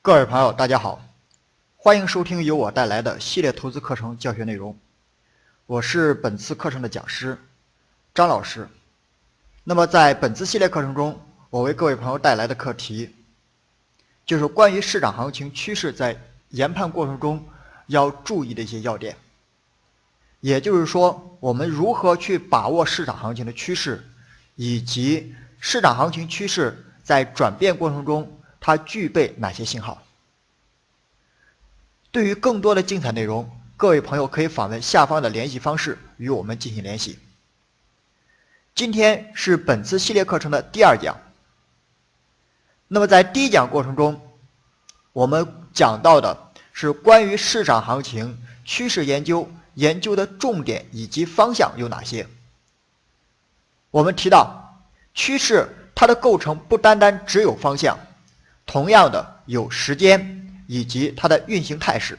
各位朋友，大家好，欢迎收听由我带来的系列投资课程教学内容。我是本次课程的讲师张老师。那么在本次系列课程中，我为各位朋友带来的课题就是关于市场行情趋势在研判过程中要注意的一些要点。也就是说，我们如何去把握市场行情的趋势，以及市场行情趋势在转变过程中它具备哪些信号。对于更多的精彩内容，各位朋友可以访问下方的联系方式与我们进行联系。今天是本次系列课程的第二讲。那么在第一讲过程中，我们讲到的是关于市场行情趋势研究的重点以及方向有哪些。我们提到趋势它的构成不单单只有方向，同样的有时间以及它的运行态势。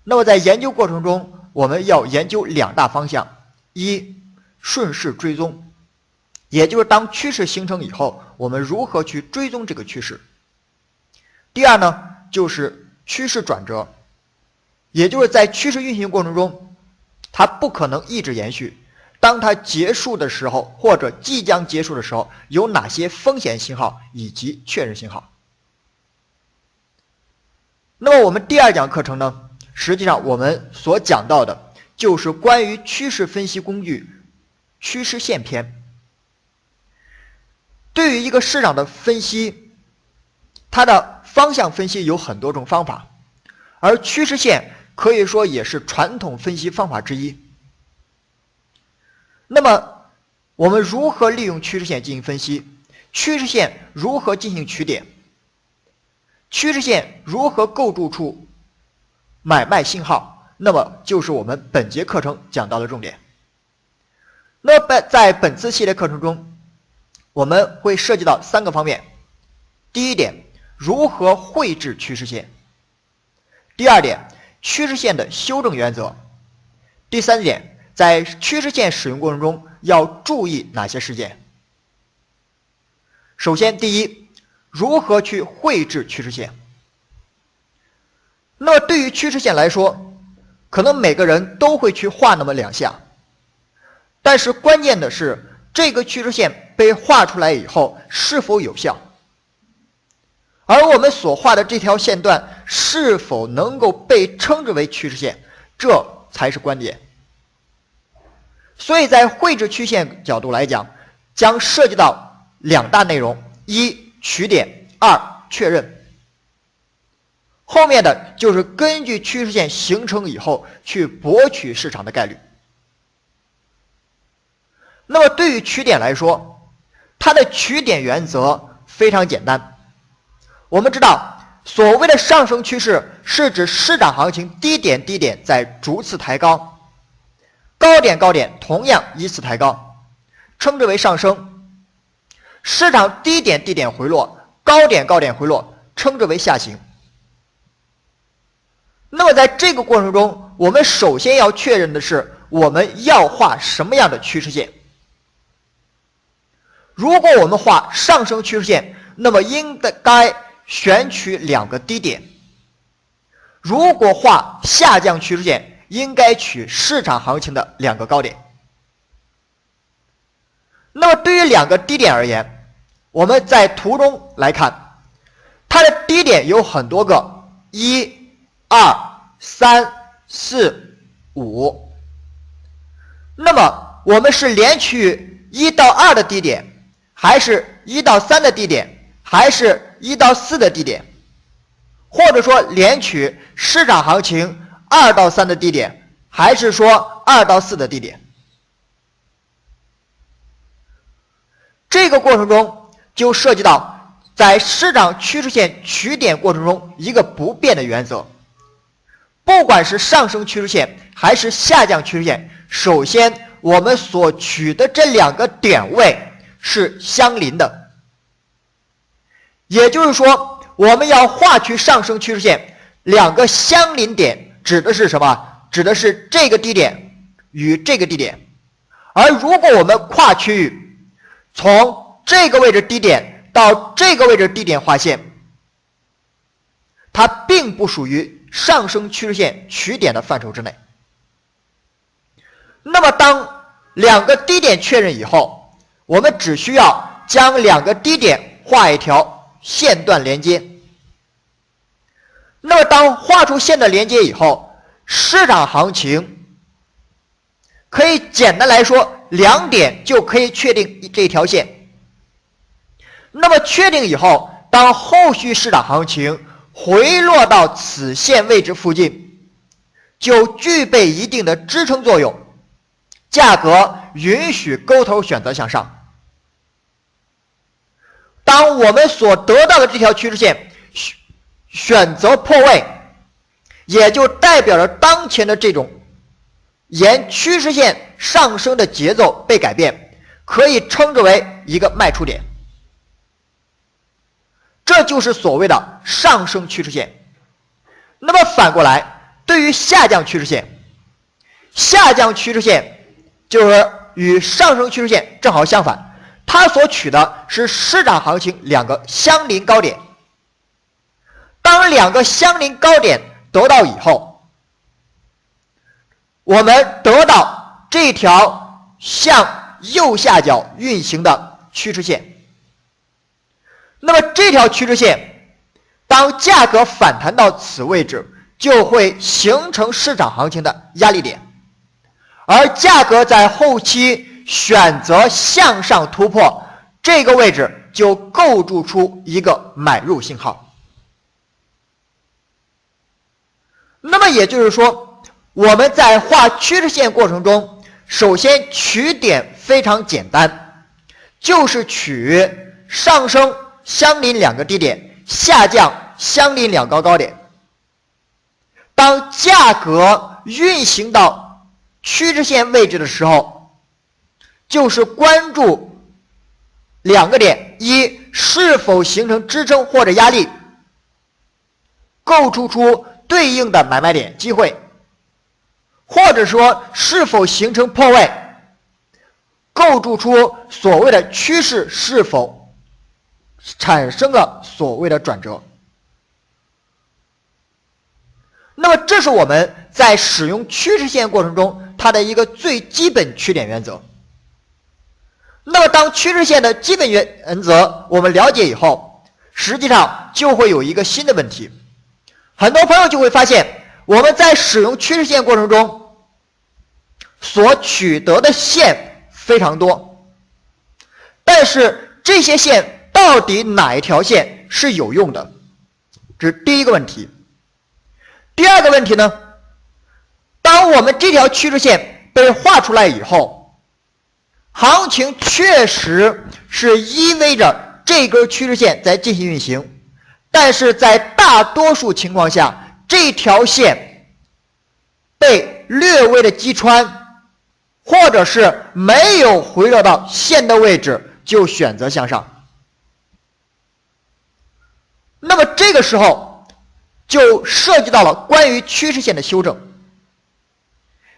那么在研究过程中，我们要研究两大方向：一，顺势追踪，也就是当趋势形成以后，我们如何去追踪这个趋势；第二呢，就是趋势转折，也就是在趋势运行过程中，它不可能一直延续，当它结束的时候或者即将结束的时候，有哪些风险信号以及确认信号。那么我们第二讲课程呢，实际上我们所讲到的就是关于趋势分析工具趋势线篇。对于一个市场的分析，它的方向分析有很多种方法，而趋势线可以说也是传统分析方法之一。那么我们如何利用趋势线进行分析？趋势线如何进行取点？趋势线如何构筑出买卖信号？那么就是我们本节课程讲到的重点。那么在本次系列课程中，我们会涉及到三个方面。第一点，如何绘制趋势线；第二点，趋势线的修正原则；第三点，在趋势线使用过程中要注意哪些事件。首先，第一，如何去绘制趋势线？那么对于趋势线来说，可能每个人都会去画那么两下，但是关键的是这个趋势线被画出来以后是否有效，而我们所画的这条线段是否能够被称之为趋势线，这才是关键。所以在绘制趋势线角度来讲，将涉及到两大内容：一，取点；二，确认。后面的就是根据趋势线形成以后去博取市场的概率。那么对于取点来说，它的取点原则非常简单。我们知道，所谓的上升趋势是指市场行情低点在逐次抬高，高点同样依次抬高，称之为上升；市场低点回落，高点回落，称之为下行。那么在这个过程中，我们首先要确认的是我们要画什么样的趋势线。如果我们画上升趋势线，那么应该选取两个低点；如果画下降趋势线，应该取市场行情的两个高点。那么对于两个低点而言，我们在图中来看，它的低点有很多个，1、2、3、4、5。那么我们是连取1到2的低点，还是1到3的低点，还是1到4的低点，或者说连取市场行情2到3的低点，还是说2到4的低点？这个过程中就涉及到在市场趋势线取点过程中一个不变的原则。不管是上升趋势线还是下降趋势线，首先我们所取的这两个点位是相邻的。也就是说，我们要画取上升趋势线，两个相邻点指的是什么？指的是这个低点与这个低点。而如果我们跨区域，从这个位置低点到这个位置低点画线，它并不属于上升趋势线取点的范畴之内。那么当两个低点确认以后，我们只需要将两个低点画一条线段连接。那么当画出线段连接以后，市场行情可以简单来说，两点就可以确定这条线。那么确定以后，当后续市场行情回落到此线位置附近，就具备一定的支撑作用，价格允许勾头选择向上。当我们所得到的这条趋势线选择破位，也就代表着当前的这种沿趋势线上升的节奏被改变，可以称之为一个卖出点。这就是所谓的上升趋势线。那么反过来，对于下降趋势线，下降趋势线就是与上升趋势线正好相反，它所取的是市场行情两个相邻高点。当两个相邻高点得到以后，我们得到这条向右下角运行的趋势线。那么这条趋势线，当价格反弹到此位置，就会形成市场行情的压力点，而价格在后期选择向上突破这个位置，就构筑出一个买入信号。那么也就是说，我们在画趋势线过程中，首先取点非常简单，就是取上升相邻两个低点，下降相邻两个高点。当价格运行到趋势线位置的时候，就是关注两个点：一，是否形成支撑或者压力，构筑出对应的买卖点机会，或者说是否形成破位，构筑出所谓的趋势是否产生了所谓的转折。那么这是我们在使用趋势线过程中它的一个最基本取点原则。那么当趋势线的基本原则我们了解以后，实际上就会有一个新的问题。很多朋友就会发现，我们在使用趋势线过程中所取得的线非常多，但是这些线到底哪一条线是有用的？这是第一个问题。第二个问题呢，当我们这条趋势线被画出来以后，行情确实是依偎着这根趋势线在进行运行，但是在大多数情况下，这条线被略微的击穿，或者是没有回落到线的位置就选择向上。那么这个时候就涉及到了关于趋势线的修正，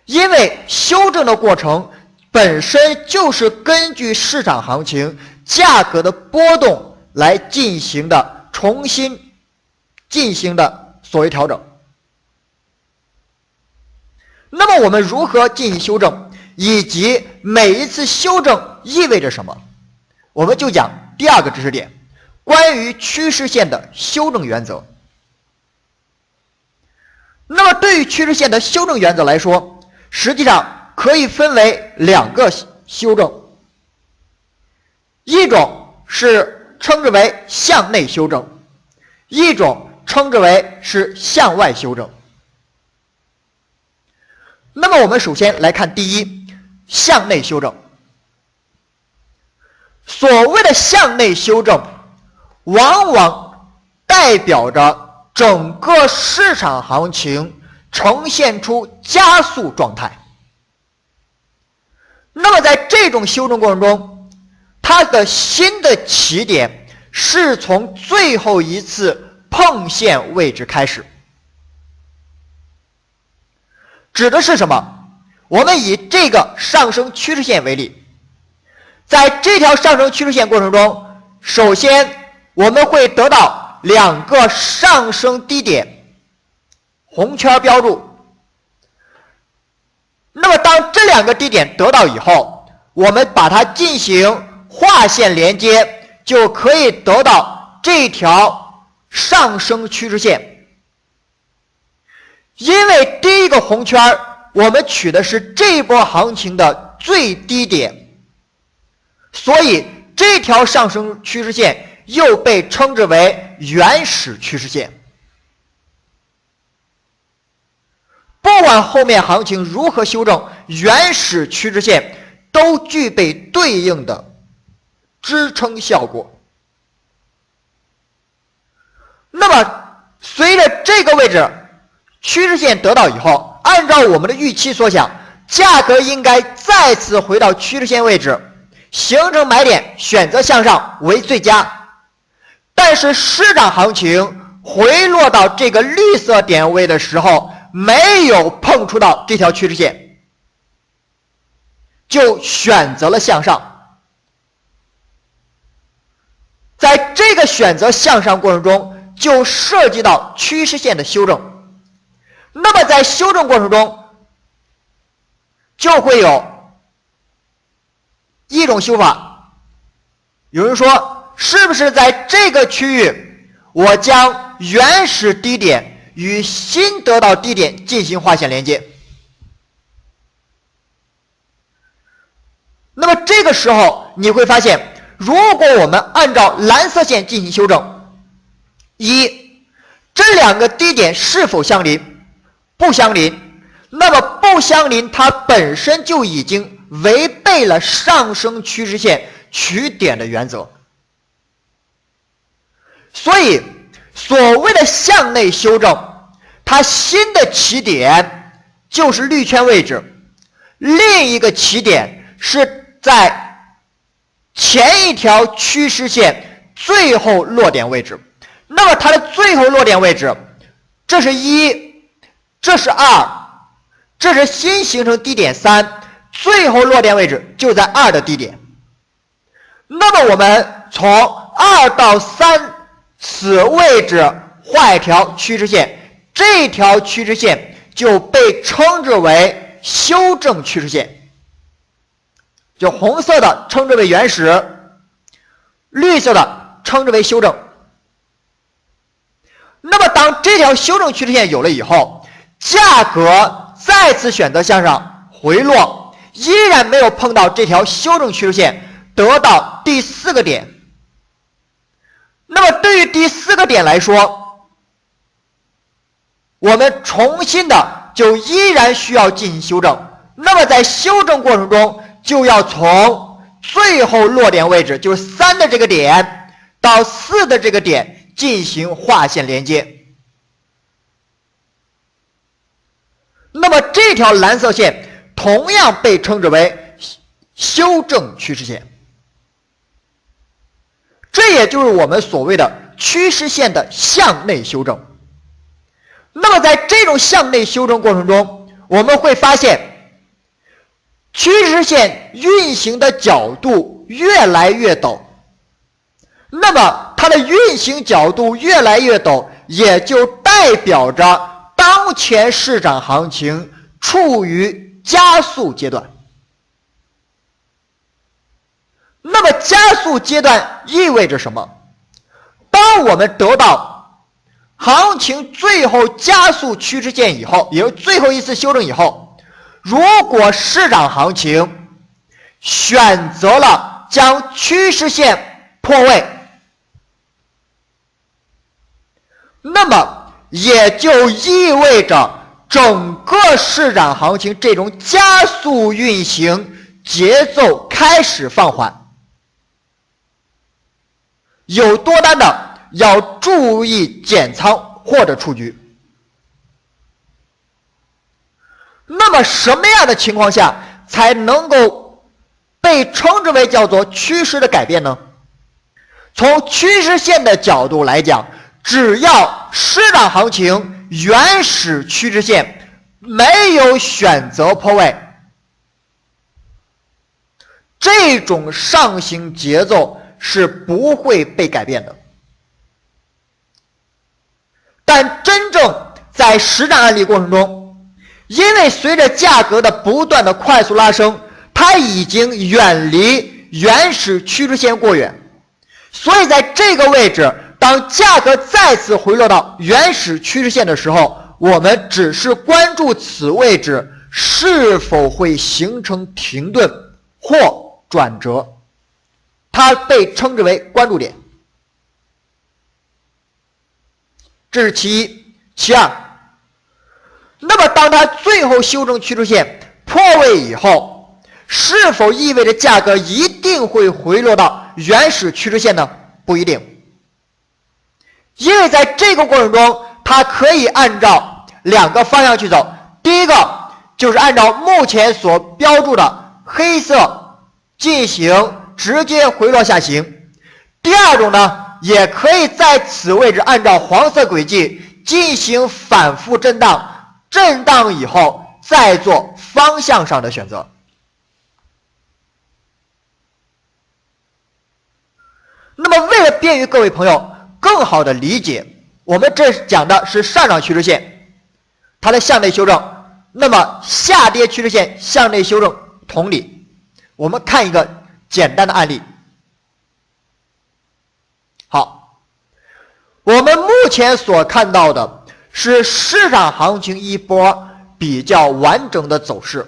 因为修正的过程本身就是根据市场行情价格的波动来进行的重新进行的所谓调整。那么我们如何进行修正，以及每一次修正意味着什么，我们就讲第二个知识点，关于趋势线的修正原则。那么对于趋势线的修正原则来说，实际上可以分为两个修正，一种是称之为向内修正，一种称之为是向外修正。那么我们首先来看第一，向内修正。所谓的向内修正，往往代表着整个市场行情呈现出加速状态。那么在这种修正过程中，它的新的起点是从最后一次碰线位置开始。指的是什么？我们以这个上升趋势线为例，在这条上升趋势线过程中，首先我们会得到两个上升低点，红圈标注。那么当这两个低点得到以后，我们把它进行划线连接，就可以得到这条上升趋势线。因为第一个红圈我们取的是这一波行情的最低点，所以这条上升趋势线又被称之为原始趋势线。不管后面行情如何修正，原始趋势线都具备对应的支撑效果。那么随着这个位置趋势线得到以后，按照我们的预期所想，价格应该再次回到趋势线位置，形成买点，选择向上为最佳。但是市场行情回落到这个绿色点位的时候，没有碰触到这条趋势线，就选择了向上。在这个选择向上过程中，就涉及到趋势线的修正。那么在修正过程中，就会有一种修法。有人说，是不是在这个区域，我将原始低点与新得到低点进行划线连接？那么这个时候你会发现，如果我们按照蓝色线进行修正，一，这两个低点是否相邻？不相邻。那么不相邻，它本身就已经违背了上升趋势线取点的原则。所以所谓的向内修正，它新的起点就是绿圈位置，另一个起点是在前一条趋势线最后落点位置。那么它的最后落点位置，这是1，这是2，这是新形成低点3，最后落点位置就在2的低点。那么我们从2到3此位置画一条趋势线，这条趋势线就被称之为修正趋势线，就红色的称之为原始，绿色的称之为修正。那么当这条修正趋势线有了以后，价格再次选择向上回落，依然没有碰到这条修正趋势线，得到第4个点。那么对于第4个点来说，我们重新的就依然需要进行修正。那么在修正过程中，就要从最后落点位置，就是3的这个点到4的这个点进行划线连接。那么这条蓝色线同样被称之为修正趋势线，这也就是我们所谓的趋势线的向内修正。那么在这种向内修正过程中，我们会发现趋势线运行的角度越来越陡。那么它的运行角度越来越陡，也就代表着当前市场行情处于加速阶段。那么加速阶段意味着什么？当我们得到行情最后加速趋势线以后，也就是最后一次修正以后，如果市场行情选择了将趋势线破位，那么也就意味着整个市场行情这种加速运行节奏开始放缓。有多单的要注意减仓或者出局。那么什么样的情况下才能够被称之为叫做趋势的改变呢？从趋势线的角度来讲，只要市场行情原始趋势线没有选择破位，这种上行节奏是不会被改变的。但真正在实战案例过程中，因为随着价格的不断的快速拉升，它已经远离原始趋势线过远，所以在这个位置，当价格再次回落到原始趋势线的时候，我们只是关注此位置是否会形成停顿或转折，它被称之为关注点。这是其一。其二，那么当它最后修正趋势线破位以后，是否意味着价格一定会回落到原始趋势线呢？不一定，因为在这个过程中，它可以按照两个方向去走。第一个就是按照目前所标注的黑色进行直接回落下行，第二种呢，也可以在此位置按照黄色轨迹进行反复震荡，震荡以后再做方向上的选择。那么为了便于各位朋友更好的理解，我们这讲的是上涨趋势线，它的向内修正，那么下跌趋势线向内修正同理。我们看一个简单的案例。好，我们目前所看到的是市场行情一波比较完整的走势。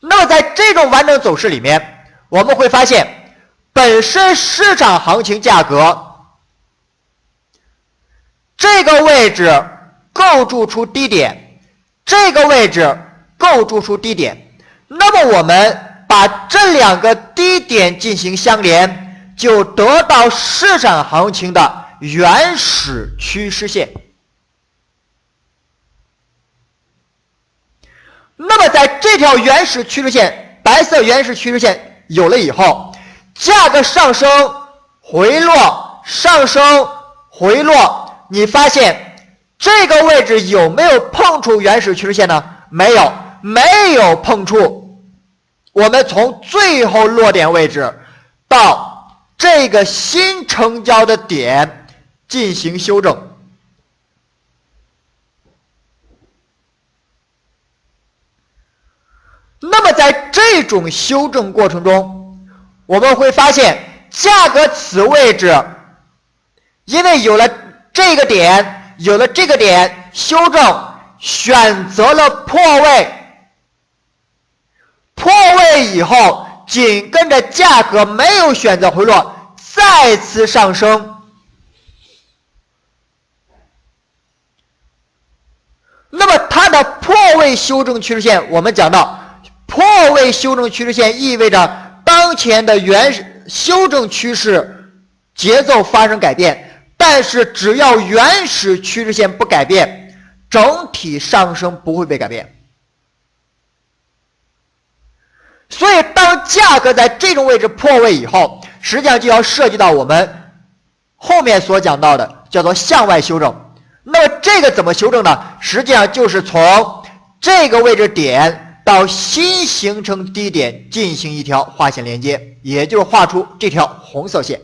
那么在这种完整走势里面，我们会发现本身市场行情价格这个位置构筑出低点，这个位置构筑出低点，那么我们把这两个低点进行相连，就得到市场行情的原始趋势线。那么在这条原始趋势线，白色原始趋势线有了以后，价格上升回落，上升回落，你发现这个位置有没有碰触原始趋势线呢？没有，没有碰触。我们从最后落点位置到这个新成交的点进行修正。那么在这种修正过程中，我们会发现价格此位置因为有了这个点，有了这个点修正，选择了破位，破位以后紧跟着价格没有选择回落，再次上升。那么它的破位修正趋势线，我们讲到破位修正趋势线意味着当前的修正趋势节奏发生改变，但是只要原始趋势线不改变，整体上升不会被改变。所以当价格在这种位置破位以后，实际上就要涉及到我们后面所讲到的叫做向外修正。那么这个怎么修正呢？实际上就是从这个位置点到新形成低点进行一条画线连接，也就是画出这条红色线，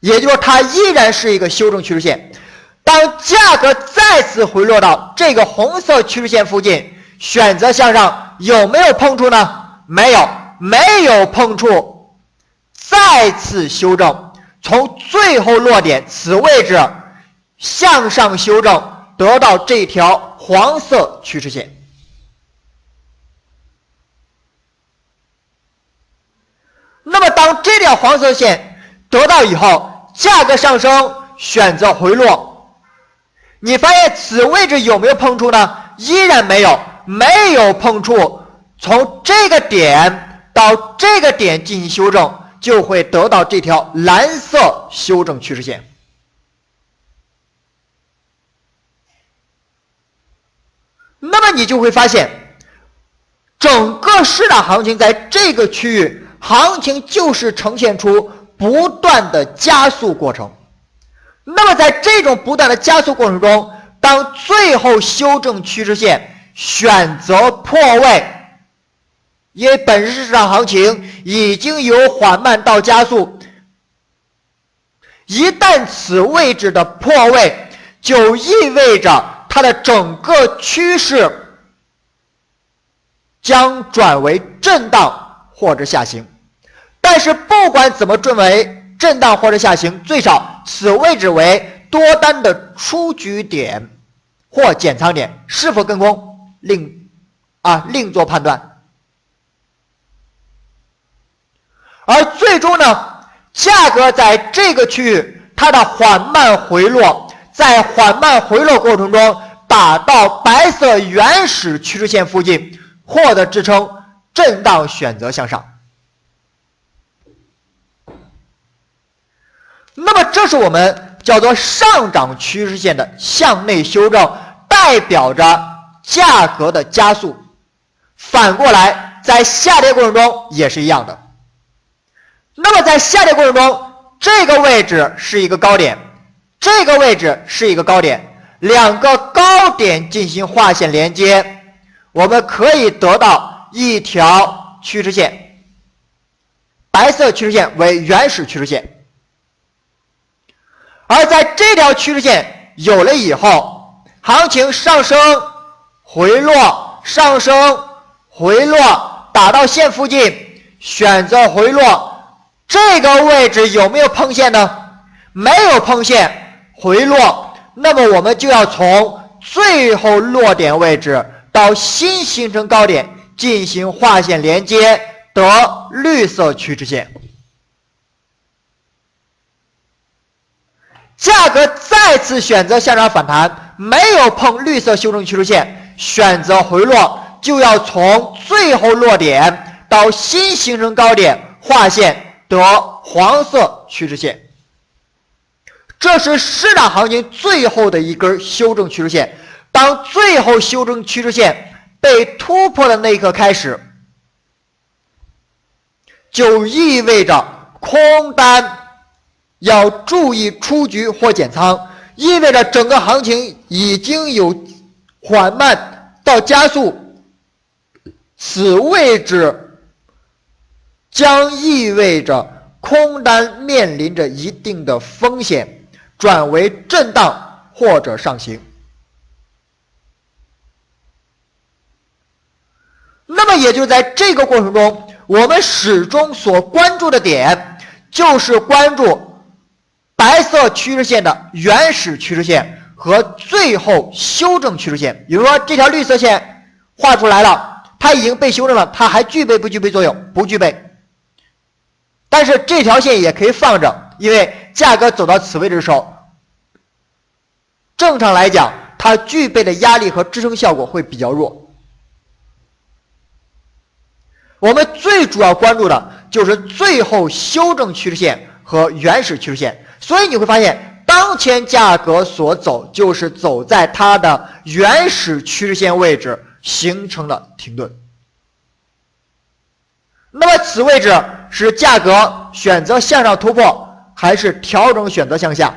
也就是它依然是一个修正趋势线。当价格再次回落到这个红色趋势线附近，选择向上，有没有碰触呢？没有，没有碰触，再次修正，从最后落点此位置向上修正，得到这条黄色趋势线。那么当这条黄色线得到以后，价格上升，选择回落，你发现此位置有没有碰触呢？依然没有，没有碰触，从这个点到这个点进行修正，就会得到这条蓝色修正趋势线。那么你就会发现，整个市场行情在这个区域，行情就是呈现出不断的加速过程。那么在这种不断的加速过程中，当最后修正趋势线选择破位，因为本市场行情已经由缓慢到加速，一旦此位置的破位，就意味着它的整个趋势将转为震荡或者下行。但是不管怎么转为震荡或者下行，最少此位置为多单的出局点或减仓点，是否跟空另做判断。而最终呢，价格在这个区域它的缓慢回落，在缓慢回落过程中打到白色原始趋势线附近，获得支撑，震荡选择向上。那么这是我们叫做上涨趋势线的向内修正，代表着价格的加速。反过来在下跌过程中也是一样的。那么在下跌过程中，这个位置是一个高点，这个位置是一个高点，两个高点进行划线连接，我们可以得到一条趋势线，白色趋势线为原始趋势线。而在这条趋势线有了以后，行情上升回落，上升回落，打到线附近，选择回落。这个位置有没有碰线呢？没有碰线，回落，那么我们就要从最后落点位置到新形成高点进行划线连接，得绿色趋势线。价格再次选择向上反弹，没有碰绿色修正趋势线，选择回落，就要从最后落点到新形成高点划线，得黄色趋势线。这是市场行情最后的一根修正趋势线。当最后修正趋势线被突破的那一刻开始，就意味着空单要注意出局或减仓，意味着整个行情已经有缓慢到加速，此位置将意味着空单面临着一定的风险，转为震荡或者上行。那么也就在这个过程中，我们始终所关注的点就是关注白色趋势线的原始趋势线和最后修正趋势线。比如说这条绿色线画出来了，它已经被修正了，它还具备不具备作用？不具备。但是这条线也可以放着，因为价格走到此位置的时候，正常来讲它具备的压力和支撑效果会比较弱。我们最主要关注的就是最后修正趋势线和原始趋势线。所以你会发现当前价格所走就是走在它的原始趋势线位置形成了停顿。那么此位置是价格选择向上突破还是调整选择向下，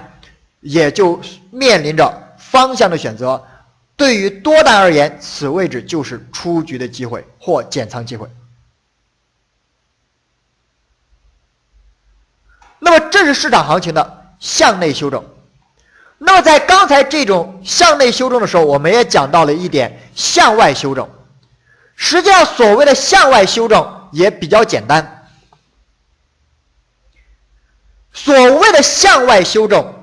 也就面临着方向的选择。对于多单而言，此位置就是出局的机会或减仓机会。那么这是市场行情的向内修正。那么在刚才这种向内修正的时候，我们也讲到了一点向外修正。实际上所谓的向外修正也比较简单。所谓的向外修正，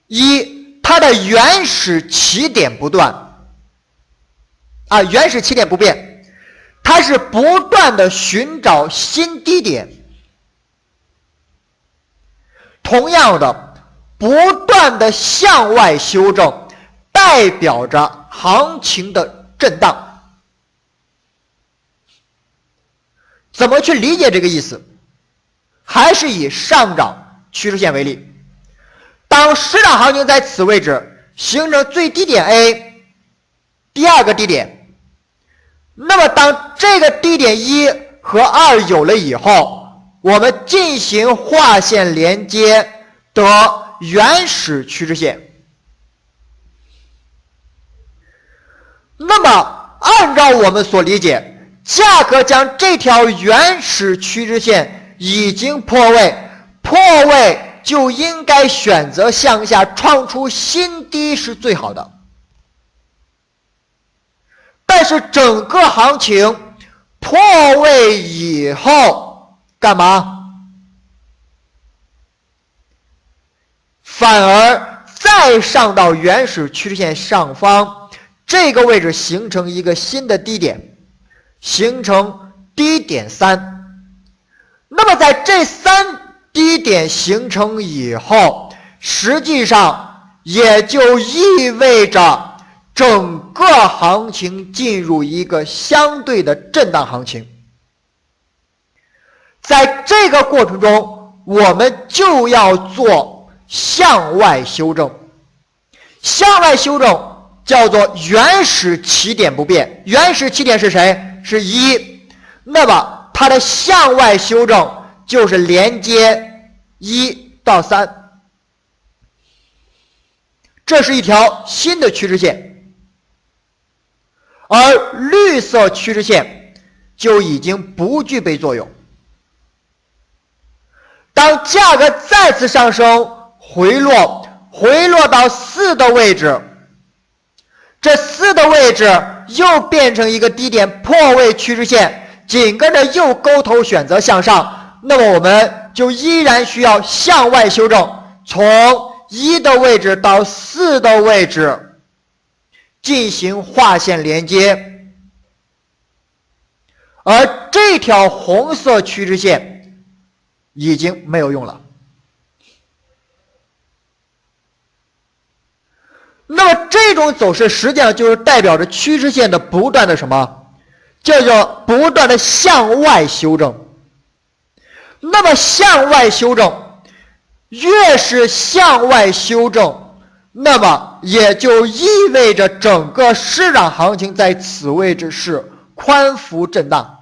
一，它的原始起点不断，原始起点不变，它是不断的寻找新低点。同样的，不断的向外修正，代表着行情的震荡。怎么去理解这个意思？还是以上涨趋势线为例。当市场行情在此位置形成最低点 A， 第二个低点，那么当这个低点1和2有了以后，我们进行划线连接，得原始趋势线。那么按照我们所理解，价格将这条原始趋势线已经破位，破位就应该选择向下创出新低是最好的。但是整个行情破位以后干嘛？反而再上到原始趋势线上方这个位置形成一个新的低点，形成低点3。那么在这3低点形成以后，实际上也就意味着整个行情进入一个相对的震荡行情。在这个过程中，我们就要做向外修正。向外修正叫做原始起点不变，原始起点是谁？是1。那么它的向外修正就是连接1到3，这是一条新的趋势线，而绿色趋势线就已经不具备作用。当价格再次上升回落到4的位置，这4的位置又变成一个低点破位趋势线，紧跟着又勾头选择向上，那么我们就依然需要向外修正，从1的位置到4的位置进行画线连接，而这条红色趋势线已经没有用了。那么这种走势实际上就是代表着趋势线的不断的什么？叫做不断的向外修正。那么向外修正，越是向外修正，那么也就意味着整个市场行情在此位置是宽幅震荡。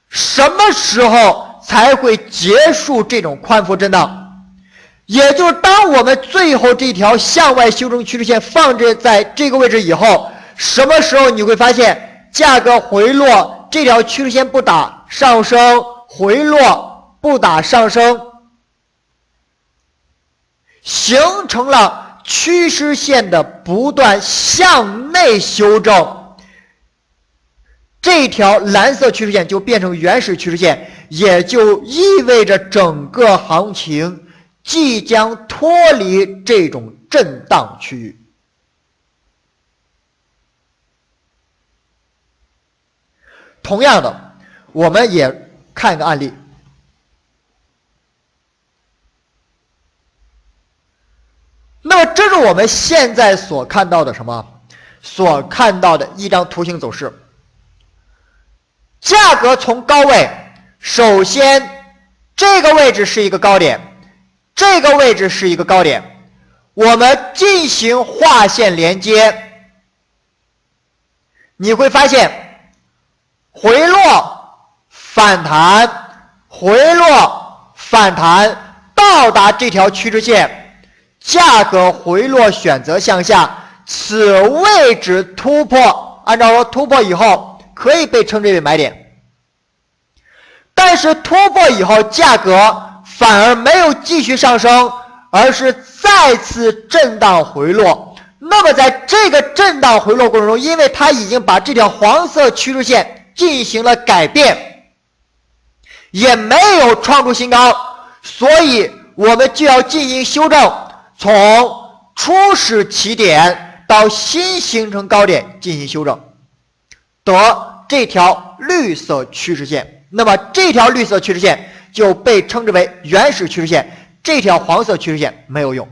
什么时候才会结束这种宽幅震荡？也就是当我们最后这条向外修正趋势线放置在这个位置以后，什么时候你会发现价格回落，这条趋势线不打上升，回落不打上升，形成了趋势线的不断向内修正，这条蓝色趋势线就变成原始趋势线，也就意味着整个行情即将脱离这种震荡区域。同样的，我们也看一个案例。那么这是我们现在所看到的什么？所看到的一张图形走势。价格从高位，首先这个位置是一个高点，这个位置是一个高点，我们进行画线连接，你会发现回落反弹，回落反弹，到达这条趋势线，价格回落选择向下，此位置突破，按照说突破以后可以被称之为买点。但是突破以后，价格反而没有继续上升，而是再次震荡回落。那么在这个震荡回落过程中，因为它已经把这条黄色趋势线进行了改变，也没有创出新高，所以我们就要进行修正，从初始起点到新形成高点进行修正，得这条绿色趋势线。那么这条绿色趋势线就被称之为原始趋势线，这条黄色趋势线没有用。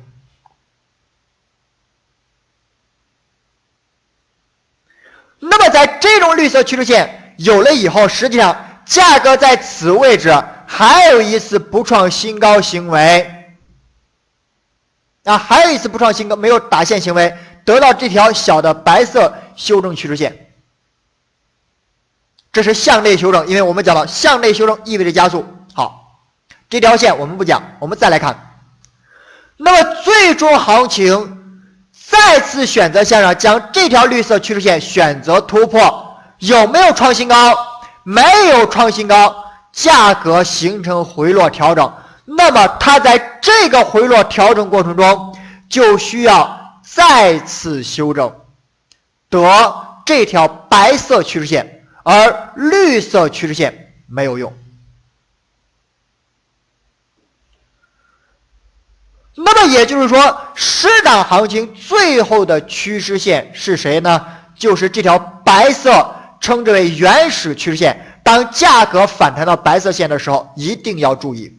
那么在这种绿色趋势线有了以后，实际上价格在此位置还有一次不创新高行为，还有一次不创新高，没有打线行为，得到这条小的白色修正趋势线。这是向内修正，因为我们讲了向内修正意味着加速。好，这条线我们不讲，我们再来看。那么最终行情再次选择向上，将这条绿色趋势线选择突破，有没有创新高？没有创新高，价格形成回落调整。那么它在这个回落调整过程中就需要再次修正，得这条白色趋势线，而绿色趋势线没有用。那么也就是说，市场行情最后的趋势线是谁呢？就是这条白色，称之为原始趋势线。当价格反弹到白色线的时候，一定要注意。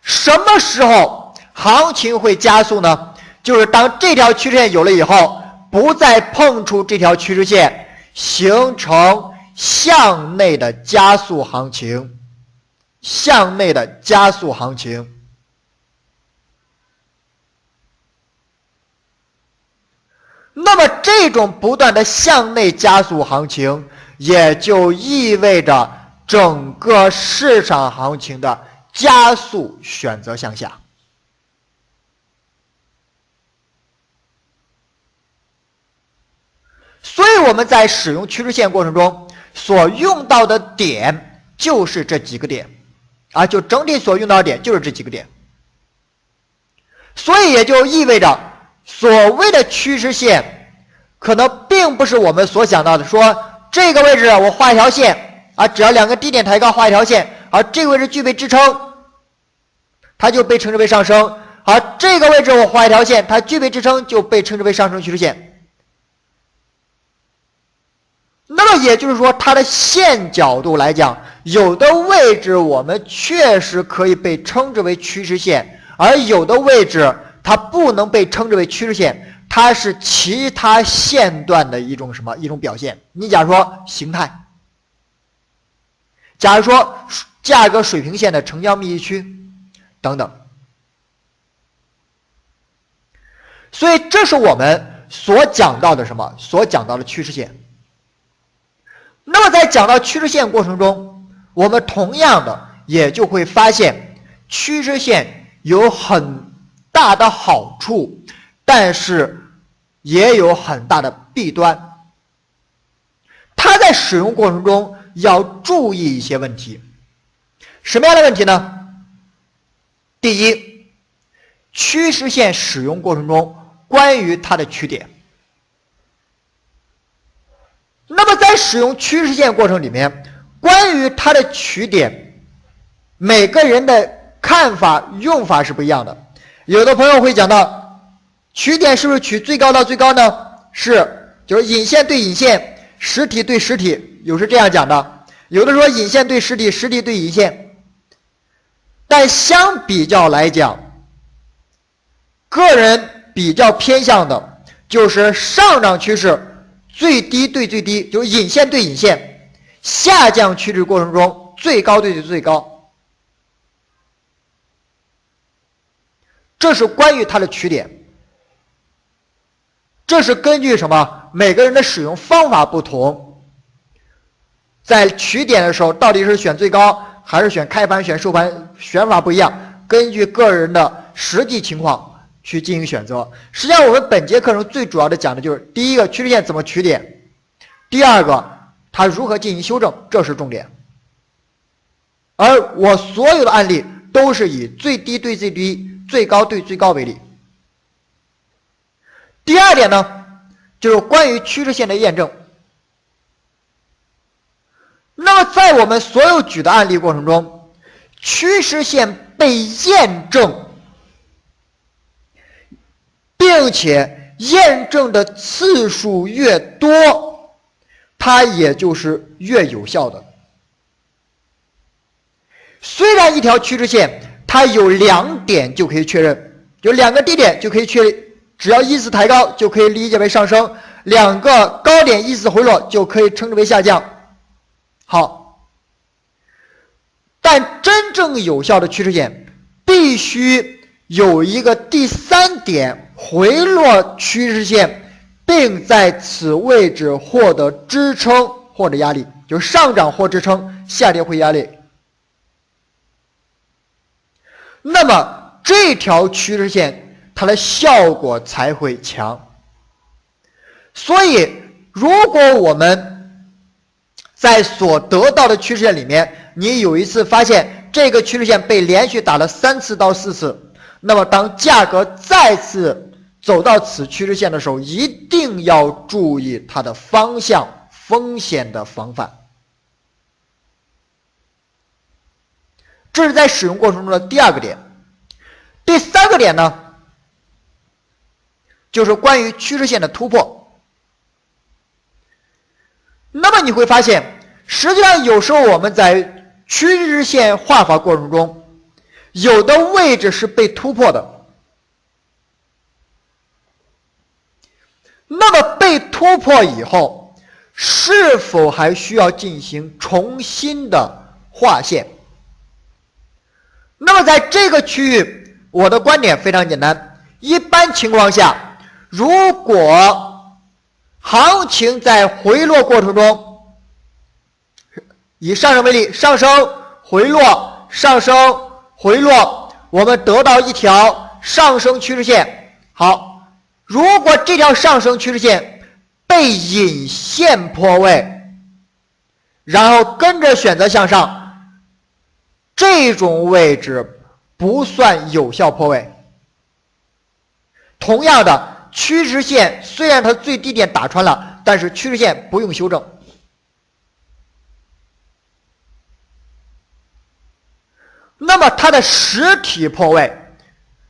什么时候行情会加速呢？就是当这条趋势线有了以后，不再碰触这条趋势线，形成向内的加速行情，向内的加速行情。那么这种不断的向内加速行情，也就意味着整个市场行情的加速选择向下。所以我们在使用趋势线过程中所用到的点就是这几个点，就整体所用到的点就是这几个点。所以也就意味着所谓的趋势线可能并不是我们所想到的，说这个位置我画一条线只要两个低点抬高画一条线，而这个位置具备支撑，它就被称之为上升，而这个位置我画一条线，它具备支撑，就被称之为上升趋势线。那么也就是说，它的线角度来讲，有的位置我们确实可以被称之为趋势线，而有的位置它不能被称之为趋势线，它是其他线段的一种什么？一种表现。你假如说形态，假如说价格水平线的成交密集区等等。所以这是我们所讲到的什么？所讲到的趋势线。那么在讲到趋势线过程中，我们同样的也就会发现，趋势线有很大的好处，但是也有很大的弊端。它在使用过程中要注意一些问题。什么样的问题呢？第一，趋势线使用过程中关于它的取点。那么在使用趋势线过程里面，关于它的取点，每个人的看法用法是不一样的。有的朋友会讲到，取点是不是取最高到最高呢？是，就是引线对引线，实体对实体，有是这样讲的。有的说引线对实体，实体对引线。但相比较来讲，个人比较偏向的就是上涨趋势最低对最低，就是引线对引线，下降趋势过程中最高对最高。这是关于它的取点。这是根据什么？每个人的使用方法不同，在取点的时候到底是选最高还是选开盘选收盘，选法不一样，根据个人的实际情况去进行选择。实际上我们本节课程最主要的讲的就是第一个，趋势线怎么取点，第二个，它如何进行修正，这是重点。而我所有的案例都是以最低对最低，最高对最高为例。第二点呢，就是关于趋势线的验证。那么在我们所有举的案例过程中，趋势线被验证，并且验证的次数越多，它也就是越有效的。虽然一条趋势线它有两点就可以确认，有两个低点就可以确认，只要依次抬高就可以理解为上升，两个高点依次回落就可以称之为下降。好，但真正有效的趋势线必须有一个第三点回落趋势线，并在此位置获得支撑或者压力，就是上涨或支撑，下跌或压力。那么这条趋势线它的效果才会强。所以如果我们在所得到的趋势线里面，你有一次发现现这个趋势线被连续打了3次到4次，那么当价格再次走到此趋势线的时候，一定要注意它的方向，风险的防范。这是在使用过程中的第2个点。第3个点呢，就是关于趋势线的突破。那么你会发现，实际上有时候我们在趋势线画法过程中，有的位置是被突破的。那么被突破以后，是否还需要进行重新的画线？那么在这个区域，我的观点非常简单，一般情况下，如果行情在回落过程中，以上升为例，上升回落，上升回落，我们得到一条上升趋势线。好，如果这条上升趋势线被引线破位，然后跟着选择向上，这种位置不算有效破位。同样的，趋势线虽然它最低点打穿了，但是趋势线不用修正。那么它的实体破位，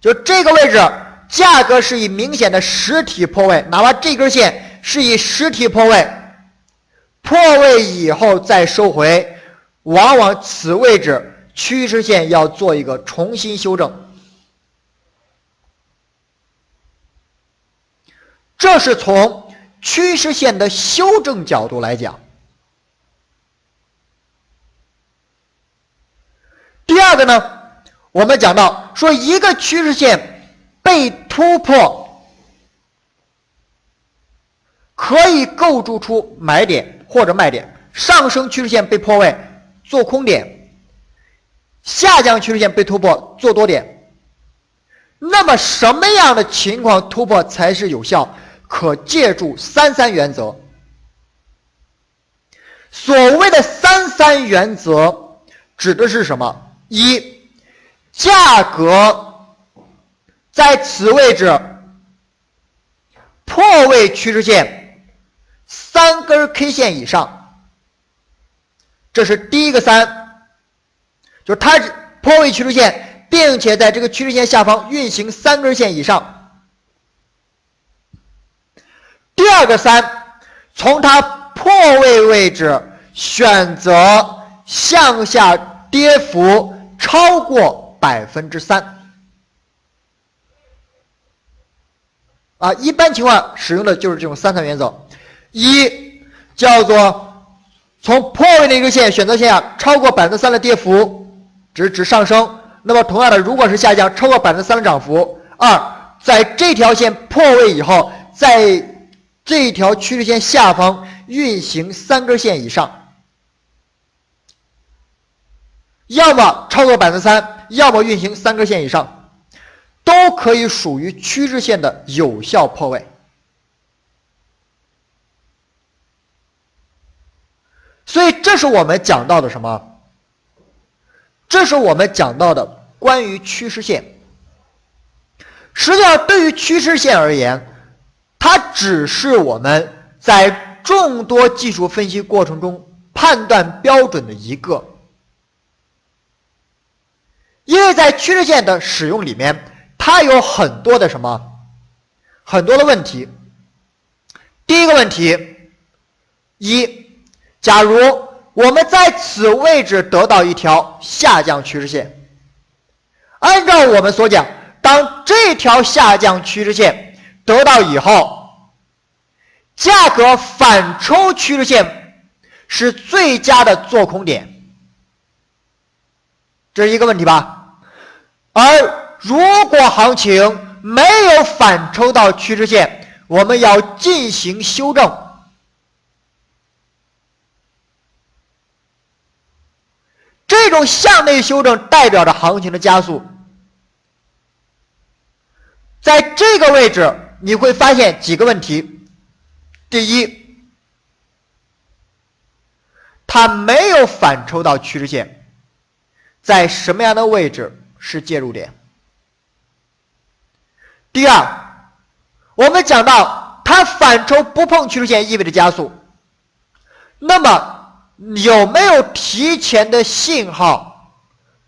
就这个位置，价格是以明显的实体破位，哪怕这根线是以实体破位，破位以后再收回，往往此位置趋势线要做一个重新修正。这是从趋势线的修正角度来讲。第2个呢，我们讲到说一个趋势线被突破，可以构筑出买点或者卖点。上升趋势线被破位，做空点；下降趋势线被突破，做多点。那么什么样的情况突破才是有效？可借助33原则。所谓的33原则指的是什么？一，价格在此位置破位趋势线3根 K 线以上，这是第一个3，就是它破位趋势线，并且在这个趋势线下方运行3根线以上。第2个3，从它破位位置选择向下跌幅超过3%。一般情况使用的就是这种33原则。一，叫做从破位那根线选择线下超过3%的跌幅，指上升。那么同样的，如果是下降超过3%的涨幅。2，在这条线破位以后，在这条趋势线下方运行3根线以上，要么超过3%，要么运行3根线以上，都可以属于趋势线的有效破位。所以这是我们讲到的什么？这是我们讲到的关于趋势线。实际上对于趋势线而言，它只是我们在众多技术分析过程中判断标准的一个。因为在趋势线的使用里面，它有很多的什么？很多的问题。第一个问题，假如我们在此位置得到一条下降趋势线，按照我们所讲，当这条下降趋势线得到以后，价格反抽趋势线是最佳的做空点，这是一个问题吧？而如果行情没有反抽到趋势线，我们要进行修正。这种向内修正代表着行情的加速。在这个位置你会发现几个问题。第一，它没有反抽到趋势线，在什么样的位置是介入点。第二，我们讲到它反抽不碰趋势线意味着加速，那么有没有提前的信号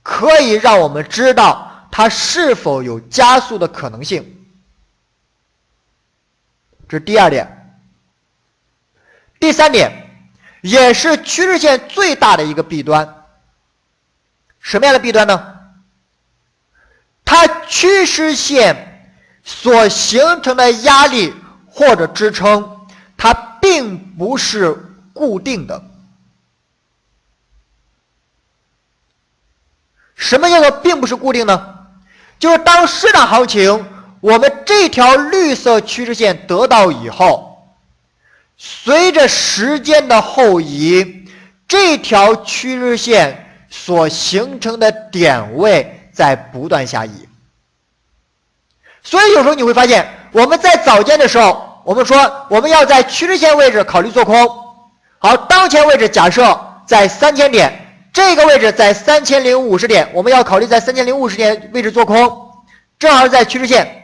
可以让我们知道它是否有加速的可能性？这是第二点。第三点，也是趋势线最大的一个弊端。什么样的弊端呢？它趋势线所形成的压力或者支撑，它并不是固定的。什么叫做并不是固定呢？就是当市场行情我们这条绿色趋势线得到以后，随着时间的后移，这条趋势线所形成的点位在不断下移。所以有时候你会发现，我们在早间的时候，我们说我们要在趋势线位置考虑做空。好，当前位置假设在3000点，这个位置在3050点，我们要考虑在3050点位置做空，正好在趋势线。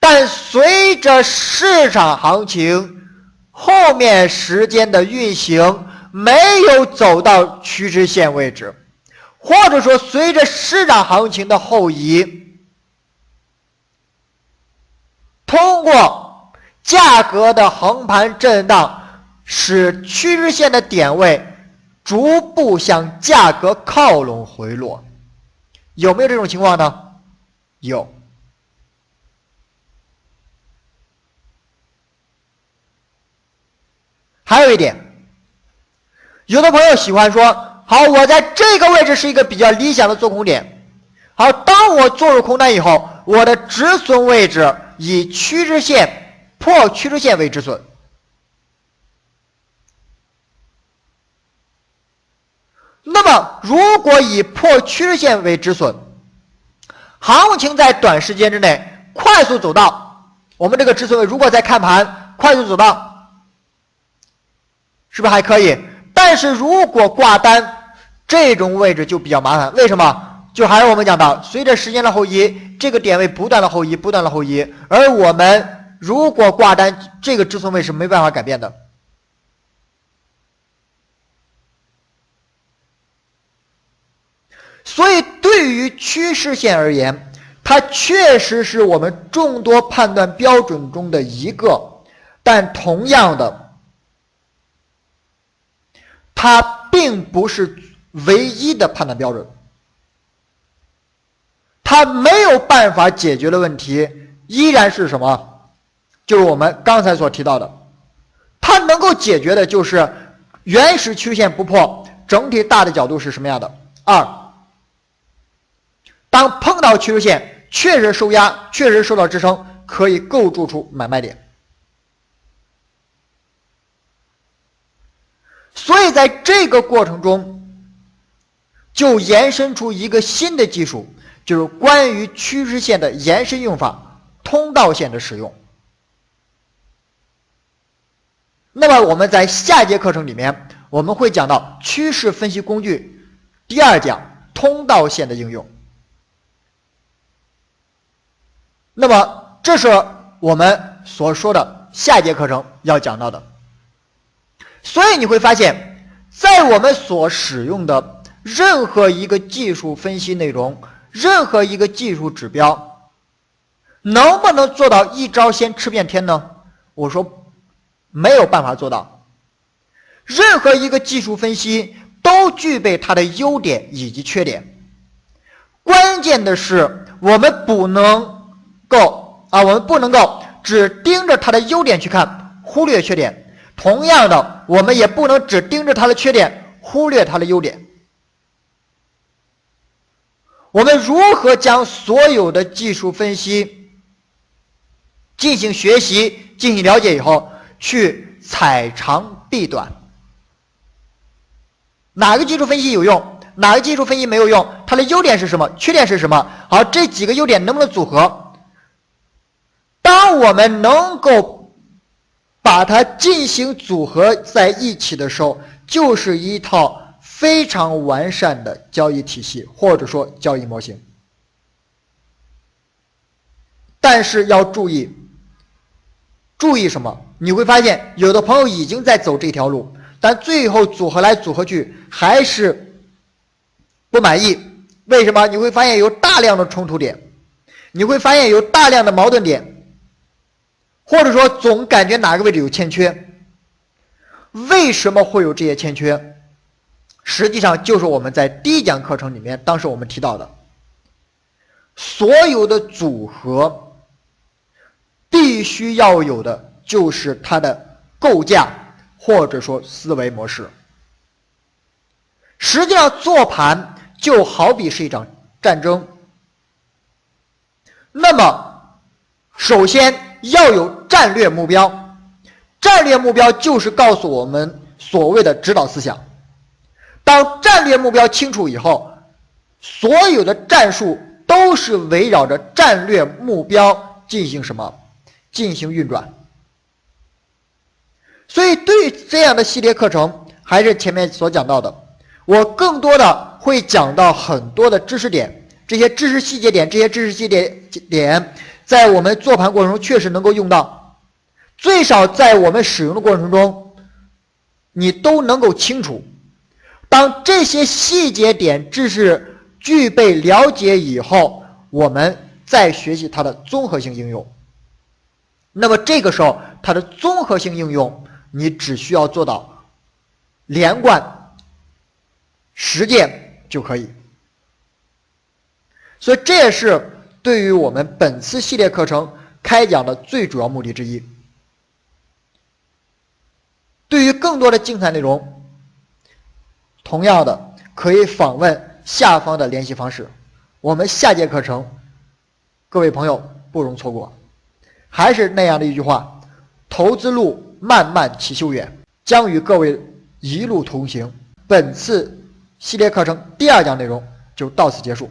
但随着市场行情后面时间的运行没有走到趋势线位置，或者说随着市场行情的后移，通过价格的横盘震荡，使趋势线的点位逐步向价格靠拢回落。有没有这种情况呢？有。还有一点，有的朋友喜欢说，好，我在这个位置是一个比较理想的做空点。好，当我做入空单以后，我的止损位置以趋势线破趋势线为止损。那么如果以破趋势线为止损，行情在短时间之内快速走到我们这个止损位，如果在看盘快速走到，是不是还可以？但是如果挂单，这种位置就比较麻烦。为什么？就还是我们讲到，随着时间的后移，这个点位不断的后移，不断的后移，而我们如果挂单，这个止损位是没办法改变的。所以对于趋势线而言，它确实是我们众多判断标准中的一个，但同样的，它并不是唯一的判断标准。它没有办法解决的问题依然是什么？就是我们刚才所提到的，它能够解决的就是原始趋势线不破，整体大的角度是什么样的？二，当碰到趋势线确实受压，确实受到支撑，可以构筑出买卖点。所以在这个过程中就延伸出一个新的技术，就是关于趋势线的延伸用法，通道线的使用。那么我们在下节课程里面，我们会讲到趋势分析工具第二讲通道线的应用。那么这是我们所说的下节课程要讲到的。所以你会发现，在我们所使用的任何一个技术分析内容，任何一个技术指标，能不能做到一招鲜吃遍天呢？我说没有办法做到。任何一个技术分析都具备它的优点以及缺点，关键的是我们不能够只盯着它的优点去看，忽略缺点。同样的，我们也不能只盯着它的缺点，忽略它的优点。我们如何将所有的技术分析进行学习、进行了解以后，去采长避短？哪个技术分析有用，哪个技术分析没有用？它的优点是什么？缺点是什么？好，这几个优点能不能组合？当我们能够把它进行组合在一起的时候，就是一套非常完善的交易体系或者说交易模型。但是要注意什么？你会发现有的朋友已经在走这条路，但最后组合来组合去还是不满意。为什么？你会发现有大量的冲突点，你会发现有大量的矛盾点，或者说总感觉哪个位置有欠缺。为什么会有这些欠缺？实际上就是我们在第一讲课程里面当时我们提到的，所有的组合必须要有的就是它的构架或者说思维模式。实际上做盘就好比是一场战争，那么首先要有战略目标，战略目标就是告诉我们所谓的指导思想。当战略目标清楚以后，所有的战术都是围绕着战略目标进行什么？进行运转。所以对于这样的系列课程，还是前面所讲到的，我更多的会讲到很多的知识点，这些知识细节点，在我们做盘过程中确实能够用到，最少在我们使用的过程中，你都能够清楚。当这些细节点知识具备了解以后，我们再学习它的综合性应用。那么这个时候，它的综合性应用，你只需要做到连贯实践就可以。所以这也是对于我们本次系列课程开讲的最主要目的之一。对于更多的精彩内容，同样的可以访问下方的联系方式。我们下节课程，各位朋友不容错过。还是那样的一句话，投资路漫漫其修远，将与各位一路同行。本次系列课程第2讲内容就到此结束。